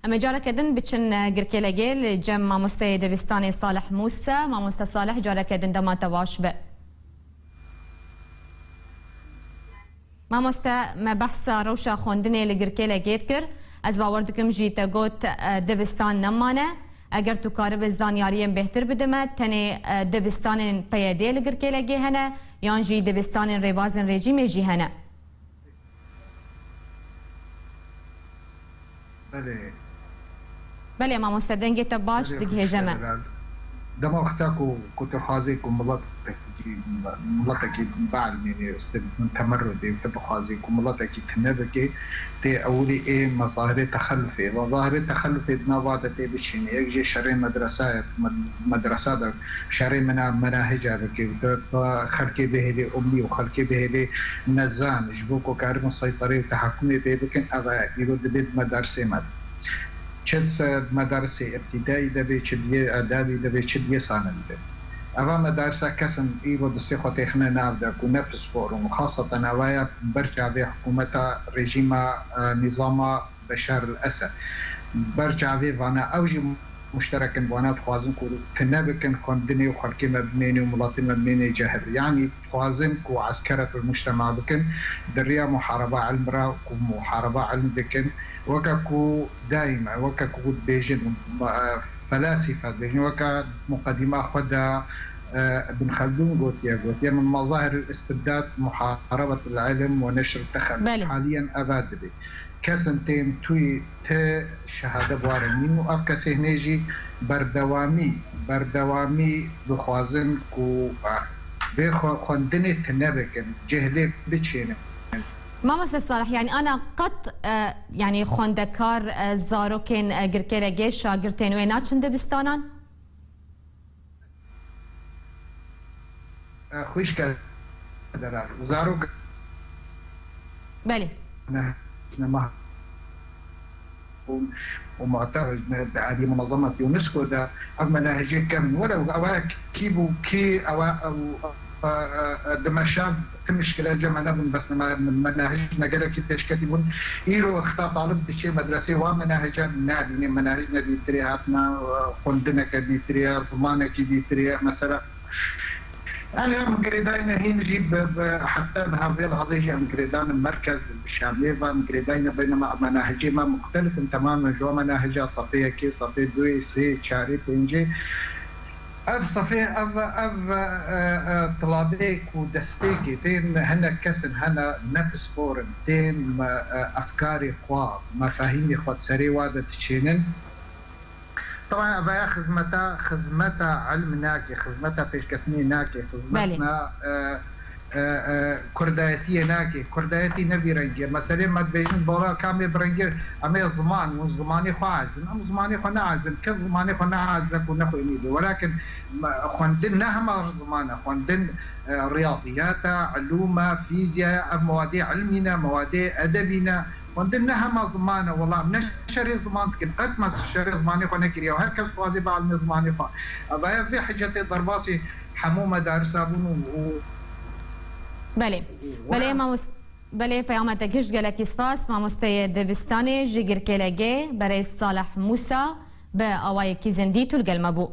اما جارك دن بچن گرکلگل جم ماموسته دبستان صالح موسى ماموسته صالح جارك دن دما تواش به ماموسته ما بحث روشا خوندنه لگرکلگیت کر از باوردکم جیتا گوت دبستان نمانه اگر تو کار به زانیاریم بهتر بدمه تنه دبستان پیاده لگرکلگی هنه یان جی دبستان ریبازن رژیم جی هنه بله ما مستدنگی تباش دیگه هجمه دما وقتاكو كنت خازيكو ملطكي بعد يعني من تمردي وتبقى خازيكو ملطكي كنبكي تي اولي ايه مظاهر تخلفي وظاهر تخلفي دنابات تي بشيني يجي شري مدرسات شري مناهج بكي خلكي به لي امي وخلكي به لي نزان جبوكو كارم السيطري وتحكمي تي بكن اغا يقول دبيت مدرسي مد چند مدرسه ابتدایی دبی چدیه اعدادی دبی چدیه ثانوی دبی. اما مدرسه کسان ایو دستی خود اخنه ناف در کو نفس فورم وخاصة نوايا برجع به حكومة رژیم نظام بشار الاسد برجع به وانا اوجي مشترك وانا خوازن كو تنبكن خوندني وخلقي مبنيني وملاطي مبنيني جهر يعني خوازن كو عسكرة المجتمع بكن دريا محاربة علم را ومحاربة علم بكن وكاكو دائما وكاكو بيجن فلاسفة بيجن وكا مقدمة خدا ابن خلدون قوت من مظاهر الاستبداد محاربة العلم ونشر التخلف حاليا أبادبي كسنتين توي ت شهادة بوارنين وأبكسي هنيجي بردوامي بخوازن كو بخوندني تنبكن جهلي بتشينه ماموسته صالح يعني انا قط يعني خوندكار زاروكين گرکلگی شاگرتين وينات شن دبستانان خوش كده زاروك بله ما ومعترض هذه منظمة يونسكو ده مناهجية كم ولو كيبو كي أو دمشق مشكلة جمعنا بس مناهجنا قالوا كيفاش كاتبون يرو اختار طالب بشيء مدرسي ومناهج نادي مناهجنا دي ترياتنا خندنا كدي تريا زمانه كدي تريا مثلا أنا مقريداينا هي نجيب حتى هذه القضية مقريدان المركز الشاملي مقريداينا بينما مناهجنا مختلف تماما جو مناهج صفية كي صفية دوي سي شاري بينجي صفية طلابيك ودستيكي تين هنا كسن هنا نفس فورم تين أفكاري خوا مفاهيمي خوا سري وادة تشينن طبعا أبايا خزمتا علم ناكي خزمتا فيش كثني ناكي خزمتنا كردايتي ناكي كردايتي نبي رنجير مثلا ما تبيجن بورا كامي برنجير أمي زمان وزماني خو عازن أم زماني خو نعازن كزماني خو نعازن ونخو يميدو ولكن خوندن نهما زمانه خوندن رياضيات علوم فيزياء مواضيع علمنا مواضيع أدبنا وندنها ما زمانه والله من شري زمان كن قد ما شري زماني خو نكريا وهركز فازي بعد زماني خو ابا في حجتي ضرباسي حمومه دارس ابون بله بله پیامت گشت گلکی سپاس ماموسته دبستانی جگر کلگی برای صالح موسى به آوای کی زندی تول گلمبو